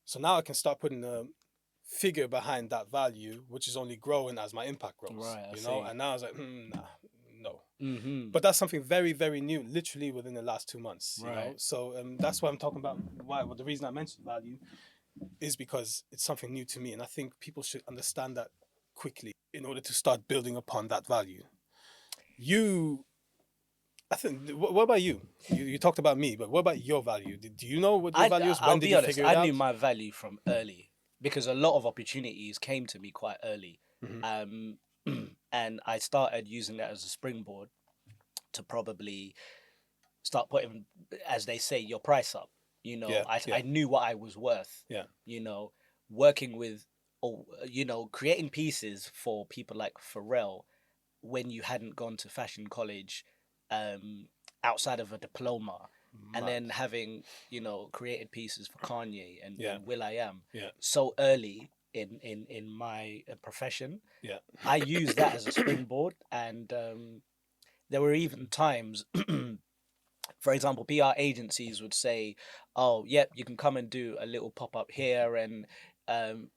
So now I can start putting a figure behind that value, which is only growing as my impact grows. Right, I You know, see. and now I was like, nah, no. Mm-hmm. But that's something very, very new, literally within the last 2 months. You know, Right. so that's why I'm talking about why. Well, the reason I mentioned value is because it's something new to me, and I think people should understand that quickly in order to start building upon that value. You, I think. What about you? You talked about me, but what about your value? Do you know what your value is? I'll When did be you honest. figure it I knew out? my value from early because a lot of opportunities came to me quite early, Hmm. um, and I started using that as a springboard to probably start putting, as they say, your price up. Yeah, I yeah, knew what I was worth. yeah, You know, working with, or creating pieces for people like Pharrell when you hadn't gone to fashion college, um, outside of a diploma, and mad. then having created pieces for Kanye Yeah, and Will I Am yeah, so early in my profession. yeah, I used that as a springboard, and there were even times, for example, PR agencies would say, "Oh, yep, you can come and do a little pop up here, and um,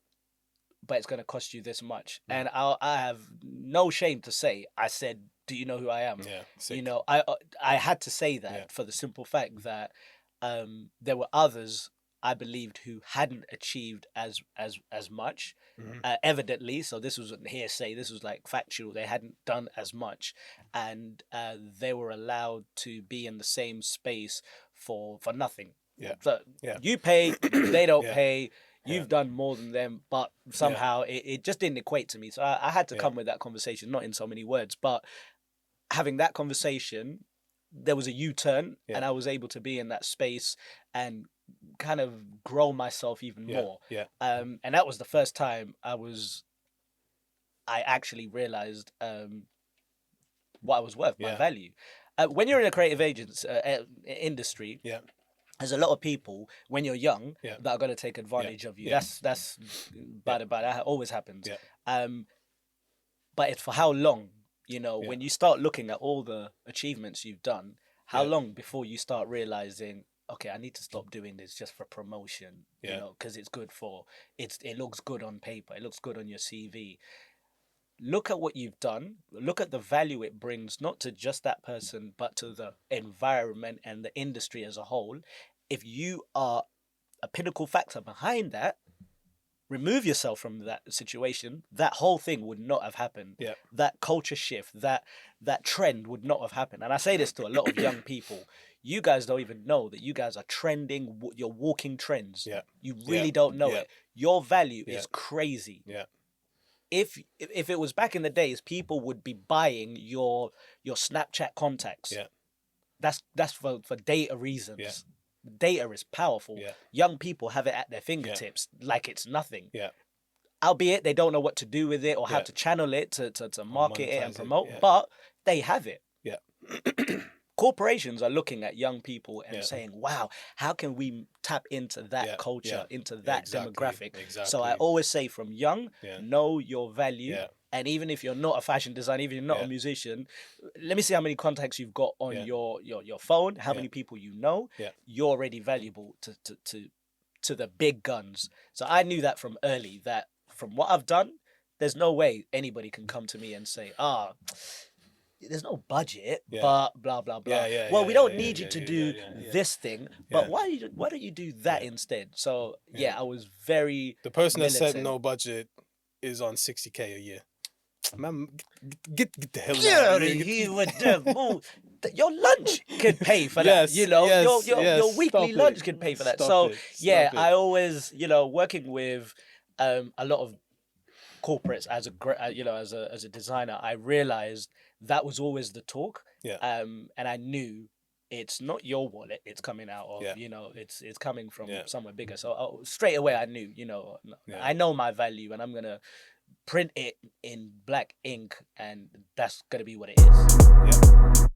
but it's going to cost you this much." mm, And I have no shame to say, I said, "Do you know who I am?" yeah. Sick. I had to say Yeah, that for the simple fact that there were others I believed who hadn't achieved as much. hmm, Evidently, so this was hearsay. This was like factual. They hadn't done as much, and they were allowed to be in the same space for nothing. yeah, So yeah, you pay, they don't yeah, pay. yeah, You've done more than them, but yeah, somehow it just didn't equate to me. So I had to yeah, come with that conversation, not in so many words, but having that conversation, there was a U-turn, yeah, and I was able to be in that space and kind of grow myself even yeah, more. yeah, And that was the first time I actually realized what I was worth, my yeah, value. When you're in a creative agents industry, yeah, there's a lot of people when you're young yeah, that are going to take yeah, advantage of you. yeah, That's yeah, bad. That always happens. yeah, Um, but it's for how long? yeah, When you start looking at all the achievements you've done, how yeah, long before you start realizing, okay, I need to stop doing this just for promotion, yeah, because it's good for it looks good on paper, it looks good on your CV. Look at what you've done, look at the value it brings, not to just that person, but to the environment and the industry as a whole. If you are a pinnacle factor behind that, remove yourself from that situation, that whole thing would not have happened. yeah, That culture shift, that trend would not have happened. And I say this to a lot of young people. You guys don't even know that you guys are trending. You're walking trends. yeah, You yeah, really don't know yeah, it. Your value yeah, is crazy. yeah, If it was back in the days, people would be buying your Snapchat contacts. yeah, That's for data yeah, reasons. Data is powerful. yeah, Young people have it at their yeah, fingertips like it's nothing, yeah, albeit they don't know what to do with it or how yeah. to channel it to Or market it and monetize it. promote, Yeah, but they have it. yeah, Corporations are looking at young people and yeah, saying, wow, how can we tap into that yeah, yeah, culture, into yeah. that Exactly, demographic? So I exactly. always say from young, Yeah, know your value. yeah, And even if you're not a fashion designer, even if you're not a yeah, musician, let me see how many contacts you've got on yeah, your phone, how yeah, many people you know. yeah, You're already valuable to the big guns. So I knew that from early, that from what I've done, there's no way anybody can come to me and say, there's no budget, yeah, but blah blah blah. yeah, yeah, Well, yeah, we yeah, don't yeah, need you yeah, to yeah, yeah, do yeah, yeah, this thing, but yeah, why don't you do that yeah, instead? So yeah. yeah, I was very The person that said militant. no budget is on 60K a year. Man, get the hell out of Yeah, here. he would your lunch could pay for that. Yes, Your yes, your yes. your weekly Stop it. lunch could pay for that. Stop So it. yeah, Stop it. I always working with a lot of corporates as as a designer, I realized that was always the talk. Yeah, And I knew it's not your wallet it's coming out of, yeah, it's coming from yeah, somewhere bigger. So straight away I knew, yeah. I know my value, and I'm gonna print it in black ink, and that's gonna be what it is. Yeah.